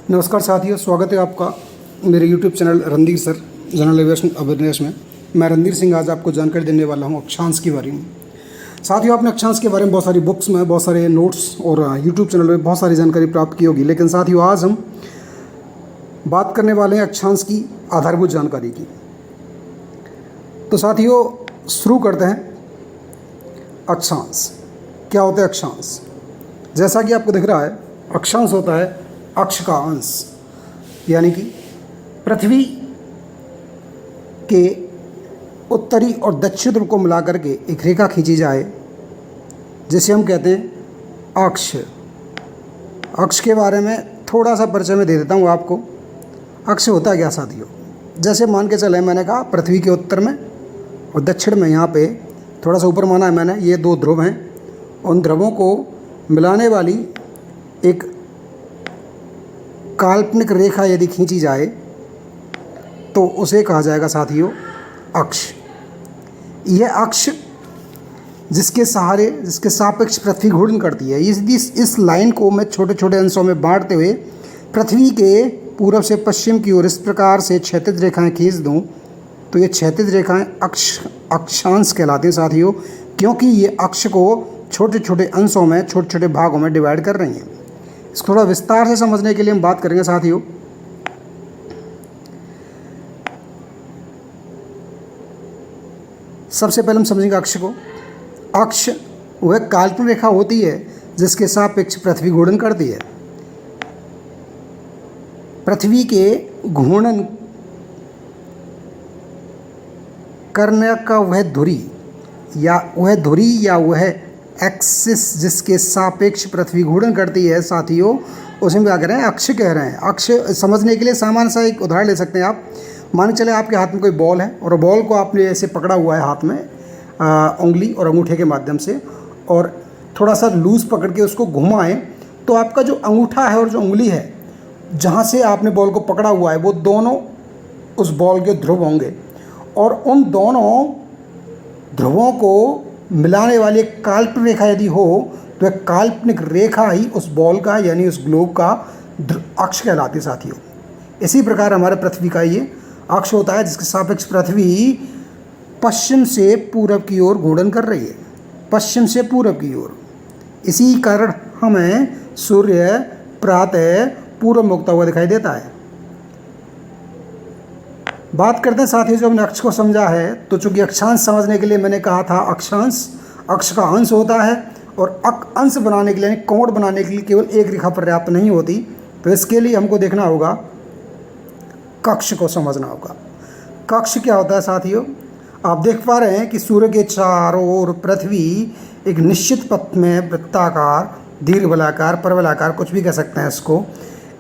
नमस्कार साथियों, स्वागत है आपका मेरे YouTube channel Randhir sir general aviation awareness में। मैं रणधीर सिंह आज आपको जानकारी देने वाला हूं अक्षांश के बारे में। साथियों, आपने अक्षांश के बारे में बहुत सारी बुक्स में, बहुत सारे नोट्स और YouTube चैनल में बहुत सारी जानकारी प्राप्त की होगी, लेकिन साथियों आज हम बात करने वाले हैं अक्षांश की आधारभूत जानकारी की। तो साथियों शुरू करते हैं। अक्षांश क्या होता है? अक्षांश जैसा कि आपको दिख रहा है, अक्षांश होता है अक्ष का अंश, यानी कि पृथ्वी के उत्तरी और दक्षिण ध्रुव को मिलाकर के एक रेखा खींची जाए, जिसे हम कहते हैं अक्ष। अक्ष के बारे में थोड़ा सा परिचय में दे देता हूँ आपको। अक्ष होता है क्या साथियों? जैसे मान के चले, मैंने कहा पृथ्वी के उत्तर में और दक्षिण में, यहाँ पे थोड़ा सा ऊपर माना है मैंने, ये दो ध्रुव हैं। उन ध्रुवों को मिलाने वाली एक काल्पनिक रेखा यदि खींची जाए तो उसे कहा जाएगा साथियों अक्ष। यह अक्ष जिसके सापेक्ष पृथ्वी घूर्णन करती है। इस लाइन को मैं छोटे छोटे अंशों में बांटते हुए पृथ्वी के पूर्व से पश्चिम की ओर इस प्रकार से क्षैतिज रेखाएं खींच दूं तो ये क्षैतिज रेखाएं अक्षांश कहलाती हैं साथियों, क्योंकि ये अक्ष को छोटे छोटे अंशों में, छोटे छोटे भागों में डिवाइड कर रही हैं। इसको थोड़ा विस्तार से समझने के लिए हम बात करेंगे साथियों। सबसे पहले हम समझेंगे अक्ष को। अक्ष वह काल्पनिक रेखा होती है जिसके सापेक्ष पृथ्वी घूर्णन करती है। पृथ्वी के घूर्णन करने का वह धुरी या वह एक्सिस जिसके सापेक्ष पृथ्वी घूर्णन करती है साथियों, उसे हम क्या कह रहे हैं? अक्ष कह रहे हैं। अक्ष समझने के लिए सामान्य सा एक उदाहरण ले सकते हैं आप। मान चले आपके हाथ में कोई बॉल है और बॉल को आपने ऐसे पकड़ा हुआ है हाथ में उंगली और अंगूठे के माध्यम से, और थोड़ा सा लूज़ पकड़ के उसको घुमाएं तो आपका जो अंगूठा है और जो उंगली है, जहाँ से आपने बॉल को पकड़ा हुआ है, वो दोनों उस बॉल के ध्रुव होंगे, और उन दोनों ध्रुवों को मिलाने वाली एक काल्पनिक रेखा यदि हो तो एक काल्पनिक रेखा ही उस बॉल का, यानी उस ग्लोब का अक्ष कहलाती है साथियों। इसी प्रकार हमारे पृथ्वी का ये अक्ष होता है जिसके सापेक्ष पृथ्वी पश्चिम से पूरब की ओर घूर्णन कर रही है, पश्चिम से पूरब की ओर। इसी कारण हमें सूर्य प्रातः पूरब में उगता हुआ दिखाई देता है। बात करते हैं साथियों, जो हमने अक्ष को समझा है, तो चूंकि अक्षांश समझने के लिए मैंने कहा था अक्षांश अक्ष का अंश होता है, और अंश बनाने के लिए, यानी कोण बनाने के लिए केवल एक रेखा पर्याप्त नहीं होती। तो इसके लिए हमको देखना होगा, कक्ष को समझना होगा। कक्ष क्या होता है साथियों? आप देख पा रहे हैं कि सूर्य के चारों ओर पृथ्वी एक निश्चित पथ में वृत्ताकार, दीर्घवलाकार, परवलाकार, कुछ भी कह सकते हैं इसको,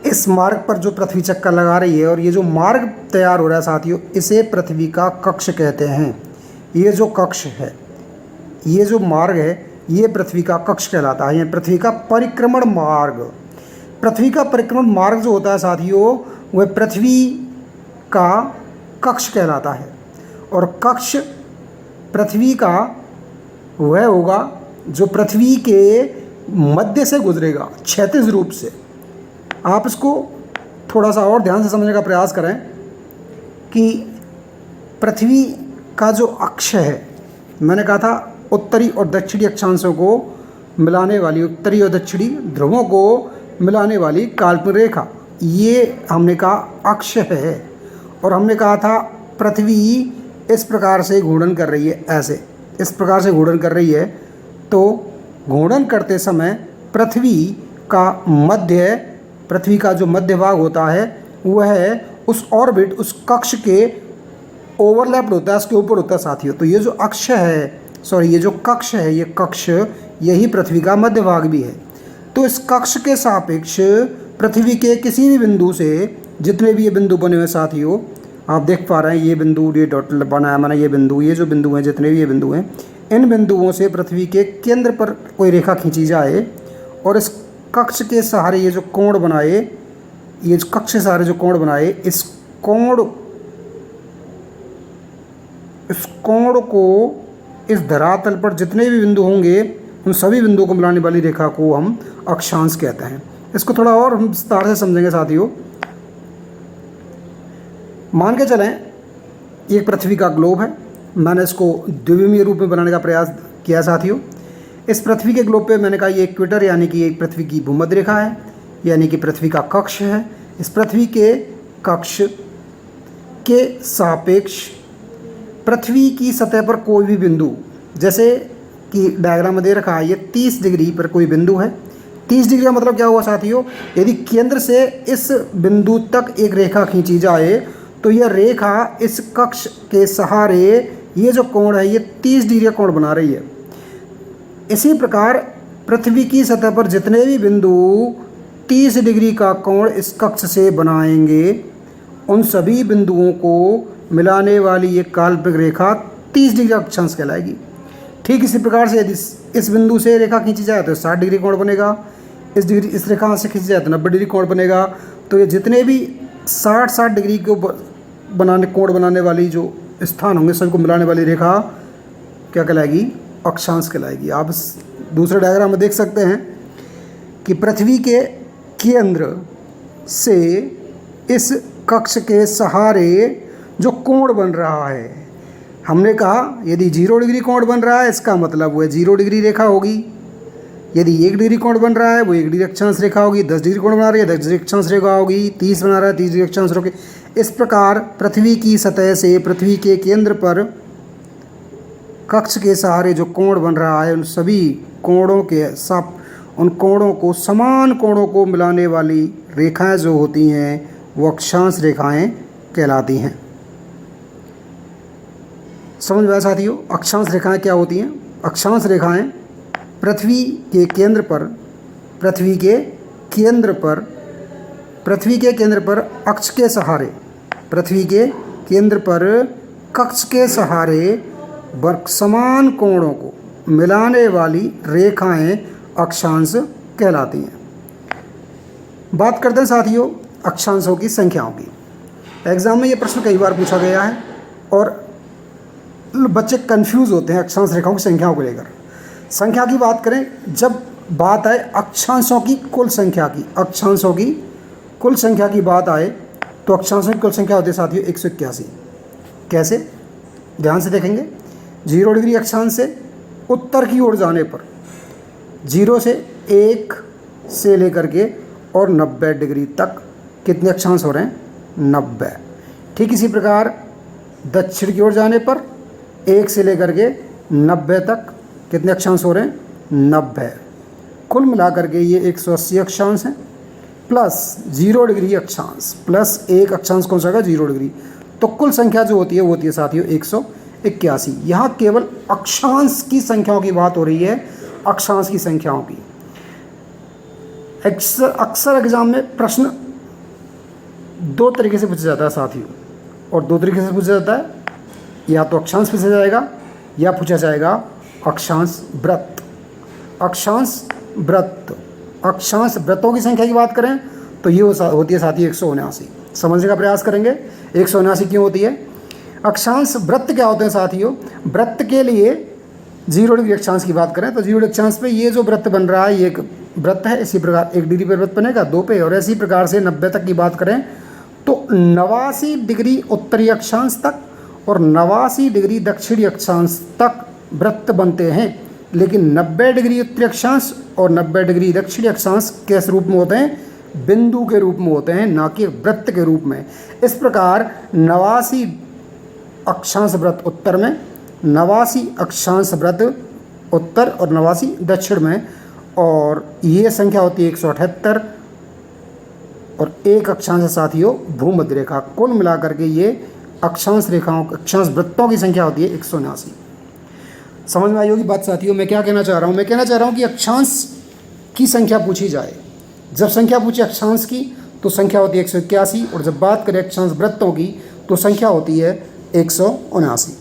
इस मार्ग पर जो पृथ्वी चक्कर लगा रही है, और ये जो मार्ग तैयार हो रहा है साथियों, इसे पृथ्वी का कक्ष कहते हैं। ये जो कक्ष है, ये जो मार्ग है, ये पृथ्वी का कक्ष कहलाता है। ये पृथ्वी का परिक्रमण मार्ग। पृथ्वी का परिक्रमण मार्ग जो होता है साथियों, वह पृथ्वी का कक्ष कहलाता है। और कक्ष पृथ्वी का वह होगा जो पृथ्वी के मध्य से गुजरेगा, क्षैतिज रूप से। आप इसको थोड़ा सा और ध्यान से समझने का प्रयास करें कि पृथ्वी का जो अक्ष है, मैंने कहा था उत्तरी और दक्षिणी अक्षांशों को मिलाने वाली, उत्तरी और दक्षिणी ध्रुवों को मिलाने वाली काल्पनिक रेखा, ये हमने कहा अक्ष है। और हमने कहा था पृथ्वी इस प्रकार से घूर्णन कर रही है, ऐसे इस प्रकार से घूर्णन कर रही है। तो घूर्णन करते समय पृथ्वी का जो मध्य भाग होता है, वह उस ऑर्बिट, उस कक्ष के ओवरलैप्ड होता है, उसके ऊपर होता है साथियों। तो ये जो अक्ष है, ये जो कक्ष है, ये कक्ष यही पृथ्वी का मध्य भाग भी है। तो इस कक्ष के सापेक्ष पृथ्वी के किसी भी बिंदु से, जितने भी ये बिंदु बने हुए साथियों, आप देख पा रहे हैं ये बिंदु, ये डॉट बनाया मैंने, ये बिंदु, ये जो बिंदु हैं, जितने भी ये बिंदु हैं, इन बिंदुओं से पृथ्वी के केंद्र पर कोई रेखा खींची जाए, और इस कक्ष के सहारे ये जो कोण बनाए, ये जो कक्ष के सहारे जो कोण बनाए, इस कोण को इस धरातल पर जितने भी बिंदु होंगे उन सभी बिंदुओं को मिलाने वाली रेखा को हम अक्षांश कहते हैं। इसको थोड़ा और हम विस्तार से समझेंगे साथियों। मान के चलें ये एक पृथ्वी का ग्लोब है, मैंने इसको द्विविमीय रूप में बनाने का प्रयास किया साथियों। इस पृथ्वी के ग्लोब पे मैंने कहा ये इक्वेटर यानी कि एक पृथ्वी की भूमध्य रेखा है, यानी कि पृथ्वी का कक्ष है। इस पृथ्वी के कक्ष के सापेक्ष पृथ्वी की सतह पर कोई भी बिंदु, जैसे कि डायग्राम में दे रखा है ये 30 डिग्री पर कोई बिंदु है। 30 डिग्री का मतलब क्या हुआ साथियों, यदि केंद्र से इस बिंदु तक एक रेखा खींची जाए तो यह रेखा इस कक्ष के सहारे ये जो कोण है ये 30 डिग्री का कोण बना रही है। इसी प्रकार पृथ्वी की सतह पर जितने भी बिंदु 30 डिग्री का कोण इस कक्ष से बनाएंगे उन सभी बिंदुओं को मिलाने वाली ये काल्पनिक रेखा 30 डिग्री अक्षांश कहलाएगी। ठीक इसी प्रकार से यदि इस बिंदु से रेखा खींची जाए तो 60 डिग्री कोण बनेगा, इस रेखा से खींची जाए तो 90 डिग्री कोण बनेगा। तो ये जितने भी 60 डिग्री को कोण बनाने वाली जो स्थान होंगे सभी को मिलाने वाली रेखा क्या कहलाएगी, अक्षांश कहलाएगी। आप इस दूसरे डायग्राम में देख सकते हैं कि पृथ्वी के केंद्र से इस कक्ष के सहारे जो कोण बन रहा है, हमने कहा यदि 0 डिग्री कोण बन रहा है इसका मतलब वो 0 डिग्री रेखा होगी। यदि 1 डिग्री कोण बन रहा है वो 1 डिग्री अक्षांश रेखा होगी। 10 डिग्री कोण बना रही है 10 डिग्री अक्षांश रेखा होगी। 30 बना रहा है 30 डिग्री अक्षांश रेखा। इस प्रकार पृथ्वी की सतह से पृथ्वी के केंद्र पर कक्ष के सहारे जो कोण बन रहा है उन सभी कोणों के उन कोणों को समान कोणों को मिलाने वाली रेखाएं जो होती हैं वो अक्षांश रेखाएं कहलाती हैं। समझ में आया साथियों, अक्षांश रेखाएं क्या होती हैं? अक्षांश रेखाएं पृथ्वी के केंद्र पर अक्ष के सहारे, पृथ्वी के केंद्र पर कक्ष के सहारे समान कोणों को मिलाने वाली रेखाएं अक्षांश कहलाती हैं। बात करते हैं साथियों अक्षांशों की संख्याओं की। एग्जाम में ये प्रश्न कई बार पूछा गया है और बच्चे कंफ्यूज होते हैं अक्षांश रेखाओं की संख्याओं को लेकर। संख्या की बात करें, जब बात आए अक्षांशों की कुल संख्या की, अक्षांशों की कुल संख्या की बात आए तो अक्षांशों की कुल संख्या होती है साथियों 181। कैसे? ध्यान से देखेंगे। 0 डिग्री अक्षांश से उत्तर की ओर जाने पर 0 से 1 से लेकर के और 90 डिग्री तक कितने अक्षांश हो रहे हैं? 90। ठीक इसी प्रकार दक्षिण की ओर जाने पर 1 से लेकर के 90 तक कितने अक्षांश हो रहे हैं? 90। कुल मिलाकर के ये 180 अक्षांश हैं प्लस 0 डिग्री अक्षांश प्लस 1 अक्षांश कौन सा होगा? 0 डिग्री। तो कुल संख्या जो होती है वो होती है साथियों 181। यहाँ केवल अक्षांश की संख्याओं की बात हो रही है, अक्षांश की संख्याओं की। अक्सर एग्जाम में प्रश्न 2 तरीके से पूछा जाता है साथियों, और 2 तरीके से पूछा जाता है, या तो अक्षांश पूछा जाएगा या पूछा जाएगा अक्षांश वृत्त। अक्षांश वृत्त, अक्षांश वृत्तों की संख्या की बात करें तो ये होती है साथी 179। समझने का प्रयास करेंगे 179 क्यों होती है। अक्षांश वृत्त क्या होते हैं साथियों? वृत्त के लिए 0 डिग्री अक्षांश की बात करें तो 0 डिग्री अक्षांश पे ये जो वृत्त बन रहा है ये एक वृत्त है। इसी प्रकार 1 डिग्री पर वृत्त बनेगा 2 पे, और इसी प्रकार से 90 तक की बात करें तो 89 डिग्री उत्तरी अक्षांश तक और 89 डिग्री दक्षिणी अक्षांश तक वृत्त बनते हैं। लेकिन 90 डिग्री उत्तरी अक्षांश और 90 डिग्री दक्षिणी अक्षांश किस रूप में होते हैं? बिंदु के रूप में होते हैं, ना कि वृत्त के रूप में। इस प्रकार 89 अक्षांश वृत्त उत्तर में, 89 अक्षांश वृत्त उत्तर और 89 दक्षिण में, और ये संख्या होती है 178 और 1 अक्षांश साथियों भूमध्य रेखा। कुल मिलाकर के ये अक्षांश रेखाओं, अक्षांश वृत्तों की संख्या होती है 179। समझ में आई होगी बात साथियों। मैं क्या कहना चाह रहा हूँ? मैं कहना चाह रहा हूँ कि अक्षांश की संख्या पूछी जाए, जब संख्या पूछे अक्षांश की तो संख्या होती है 181, और जब बात करें अक्षांश वृत्तों की तो संख्या होती है 179।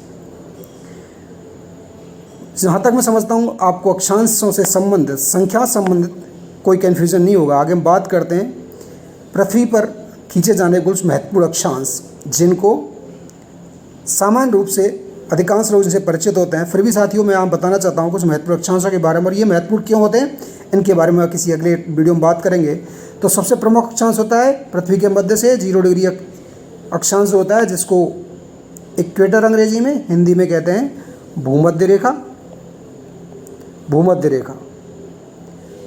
जहाँ तक मैं समझता हूँ आपको अक्षांशों से संबंधित, संख्या संबंधित कोई कन्फ्यूज़न नहीं होगा। आगे हम बात करते हैं पृथ्वी पर खींचे जाने कुछ महत्वपूर्ण अक्षांश, जिनको सामान्य रूप से अधिकांश लोग जिनसे परिचित होते हैं। फिर भी साथियों मैं आप बताना चाहता हूँ कुछ महत्वपूर्ण अक्षांशों के बारे में, और ये महत्वपूर्ण क्यों होते हैं इनके बारे में किसी अगले वीडियो में बात करेंगे। तो सबसे प्रमुख अक्षांश होता है पृथ्वी के मध्य से 0 डिग्री अक्षांश होता है, जिसको इक्वेटर अंग्रेजी में, हिंदी में कहते हैं भूमध्य रेखा। भूमध्य रेखा,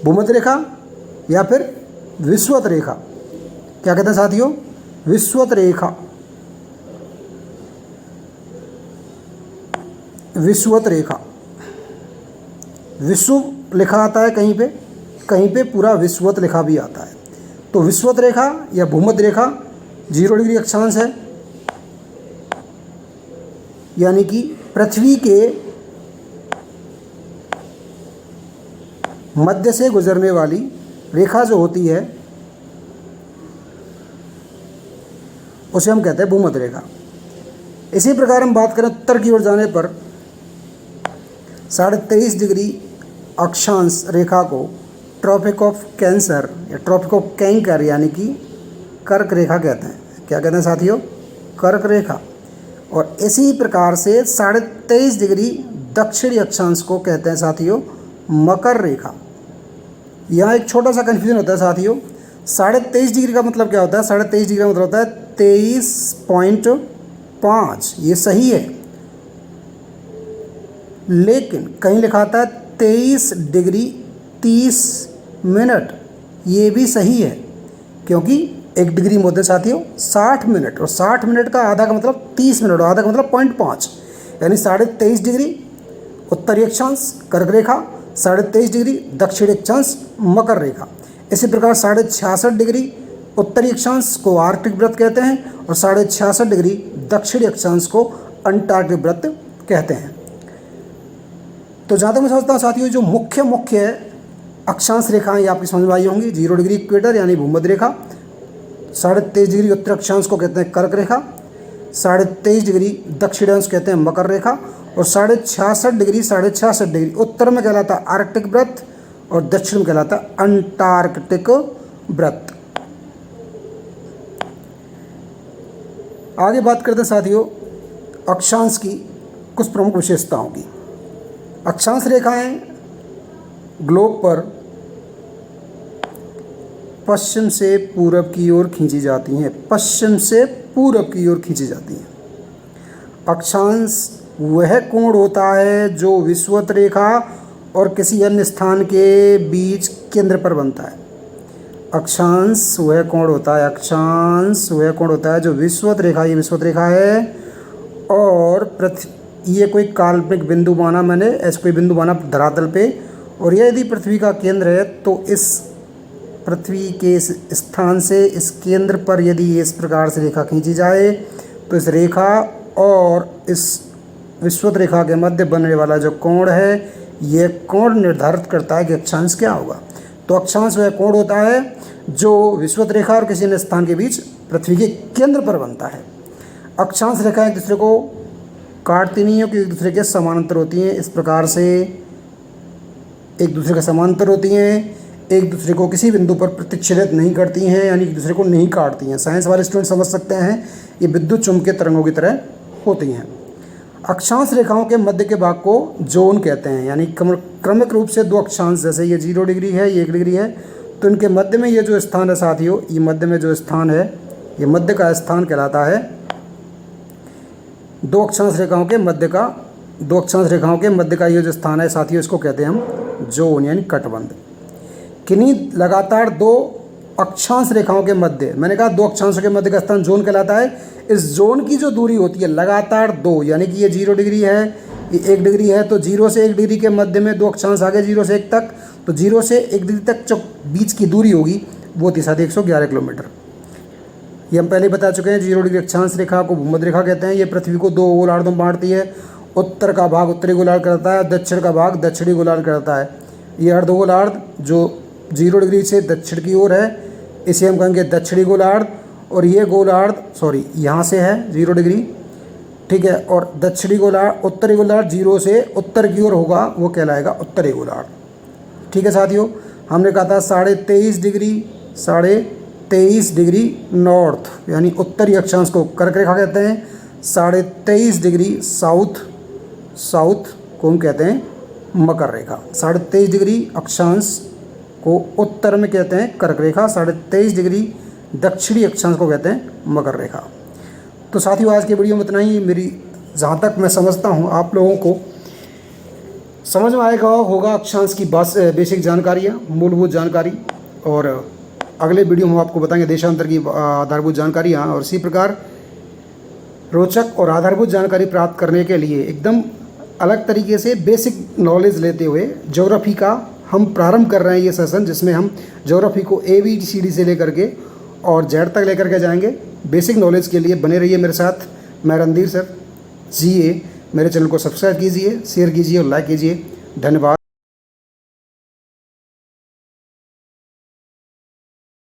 भूमध्य रेखा या फिर विषुवत रेखा, क्या कहते हैं साथियों? विषुवत रेखा। विषुवत रेखा, विषुव लिखा आता है कहीं पे, कहीं पे पूरा विषुवत लिखा भी आता है। तो विषुवत रेखा या भूमध्य रेखा 0 डिग्री अक्षांश है, यानी कि पृथ्वी के मध्य से गुजरने वाली रेखा जो होती है उसे हम कहते हैं भूमध्य रेखा। इसी प्रकार हम बात करें उत्तर की ओर जाने पर 23.5 डिग्री अक्षांश रेखा को ट्रॉपिक ऑफ कैंसर या ट्रॉपिक ऑफ कैंकर यानी कि कर्क रेखा कहते हैं। क्या कहते हैं साथियों? कर्क रेखा। और इसी प्रकार से 23.5 डिग्री दक्षिणी अक्षांश को कहते हैं साथियों मकर रेखा। यहाँ एक छोटा सा कन्फ्यूजन होता है साथियों, 23.5 डिग्री का मतलब क्या होता है? 23.5 डिग्री का मतलब होता है 23.5, ये सही है, लेकिन कहीं लिखा आता है 23 डिग्री 30 मिनट, ये भी सही है, क्योंकि 1 डिग्री में होते हैं साथियों 60 मिनट, और 60 मिनट का आधा का मतलब 30 मिनट, और आधा का मतलब 0.5, यानी 23.5 डिग्री उत्तरी अक्षांश कर्क रेखा, 23.5 डिग्री दक्षिणी अक्षांश मकर रेखा। इसी प्रकार 66.5 डिग्री उत्तरी अक्षांश को आर्कटिक वृत्त कहते हैं, और 66.5 डिग्री दक्षिणी अक्षांश को अंटार्कटिक वृत्त कहते हैं। तो जहाँ तक मैं समझता हूँ साथियों, जो मुख्य अक्षांश रेखाएं ये आपकी समझ में आई होंगी। 0 डिग्री इक्वेटर यानी भूमध्य रेखा, 23.5 डिग्री उत्तर अक्षांश को कहते हैं कर्क रेखा, 23.5 डिग्री दक्षिणांश कहते हैं मकर रेखा, और 66.5 डिग्री उत्तर में कहलाता है आर्कटिक वृत्त और दक्षिण में कहलाता है अंटार्कटिक वृत्त। आगे बात करते हैं साथियों अक्षांश की कुछ प्रमुख विशेषताओं की। अक्षांश रेखाएं ग्लोब पर पश्चिम से पूरब की ओर खींची जाती हैं, पश्चिम से पूरब की ओर खींची जाती हैं। अक्षांश वह कोण होता है जो विषुवत रेखा और किसी अन्य स्थान के बीच केंद्र पर बनता है। अक्षांश वह कोण होता है, अक्षांश वह कोण होता है जो विषुवत रेखा, ये विषुवत रेखा है, और ये कोई काल्पनिक बिंदु माना मैंने, ऐसा कोई बिंदु माना धरातल पे, और यह यदि पृथ्वी का केंद्र है तो इस पृथ्वी के इस स्थान से इस केंद्र पर यदि इस प्रकार से रेखा खींची जाए तो इस रेखा और इस विषुवत रेखा के मध्य बनने वाला जो कोण है, यह कोण निर्धारित करता है कि अक्षांश क्या होगा। तो अक्षांश वह कोण होता है जो विषुवत रेखा और किसी अन्य स्थान के बीच पृथ्वी के केंद्र पर बनता है। अक्षांश रेखाएं एक दूसरे को काटती नहीं है, कि एक दूसरे के समानांतर होती हैं। इस प्रकार से एक दूसरे के समानांतर होती हैं, एक दूसरे को किसी बिंदु पर प्रतिच्छेदित नहीं करती हैं, यानी एक दूसरे को नहीं काटती हैं। साइंस वाले स्टूडेंट समझ सकते हैं, ये विद्युत चुम्बकीय तरंगों की तरह होती हैं। अक्षांश रेखाओं के मध्य के भाग को जोन कहते हैं, यानी क्रमिक रूप से 2 अक्षांश, जैसे ये 0 डिग्री है, ये 1 डिग्री है, तो इनके मध्य में ये जो स्थान है साथियों, ये मध्य में जो स्थान है, ये मध्य का स्थान कहलाता है 2 अक्षांश रेखाओं के मध्य का, 2 अक्षांश रेखाओं के मध्य का ये जो स्थान है साथियों, इसको कहते हैं हम जोन यानी कटबंध। किन्हीं लगातार 2 अक्षांश रेखाओं के मध्य, मैंने कहा 2 अक्षांशों के मध्य का स्थान जोन कहलाता है। इस जोन की जो दूरी होती है लगातार 2, यानी कि ये 0 डिग्री है, ये 1 डिग्री है, तो 0 से 1 डिग्री के मध्य में 2 अक्षांश आ गए 0 से 1 तक, तो 0 से 1 डिग्री तक जो बीच की दूरी होगी वो होती है 111 किलोमीटर। ये हम पहले बता चुके हैं। 0 डिग्री अक्षांश रेखा को भूमध्य रेखा कहते हैं। ये पृथ्वी को 2 गोलार्धों में बांटती है। उत्तर का भाग उत्तरी गोलार्ध कहलाता है, दक्षिण का भाग दक्षिणी गोलार्ध कहलाता है। ये अर्धगोलार्ध जो 0 डिग्री से दक्षिण की ओर है, इसे हम कहेंगे दक्षिणी गोलार्ध, और ये गोलार्ध यहाँ से है 0 डिग्री, ठीक है, और दक्षिणी गोलार्ध उत्तरी गोलार्ध 0 से उत्तर की ओर होगा, वो कहलाएगा उत्तरी गोलार्ध। ठीक है साथियों, हमने कहा था 23.5 डिग्री नॉर्थ यानी उत्तरी अक्षांश को कर्क रेखा कहते हैं। 23.5 डिग्री साउथ को हम कहते हैं मकर रेखा। 23.5 डिग्री अक्षांश को उत्तर में कहते हैं कर्क रेखा, 23.5 डिग्री दक्षिणी अक्षांश को कहते हैं मकर रेखा। तो साथियों आज की वीडियो में इतना ही। मेरी जहाँ तक मैं समझता हूँ आप लोगों को समझ में आएगा होगा अक्षांश की बेसिक जानकारियाँ, मूलभूत जानकारी, और अगले वीडियो में आपको बताएंगे देशांतर की आधारभूत जानकारियाँ। और इसी प्रकार रोचक और आधारभूत जानकारी प्राप्त करने के लिए एकदम अलग तरीके से बेसिक नॉलेज लेते हुए ज्योग्राफी का हम प्रारंभ कर रहे हैं ये सेशन, जिसमें हम ज्योग्राफी को ABCD से लेकर के और जेड तक लेकर के जाएंगे। बेसिक नॉलेज के लिए बने रहिए मेरे साथ। मैं रणधीर सर GA। मेरे चैनल को सब्सक्राइब कीजिए, शेयर कीजिए और लाइक कीजिए। धन्यवाद।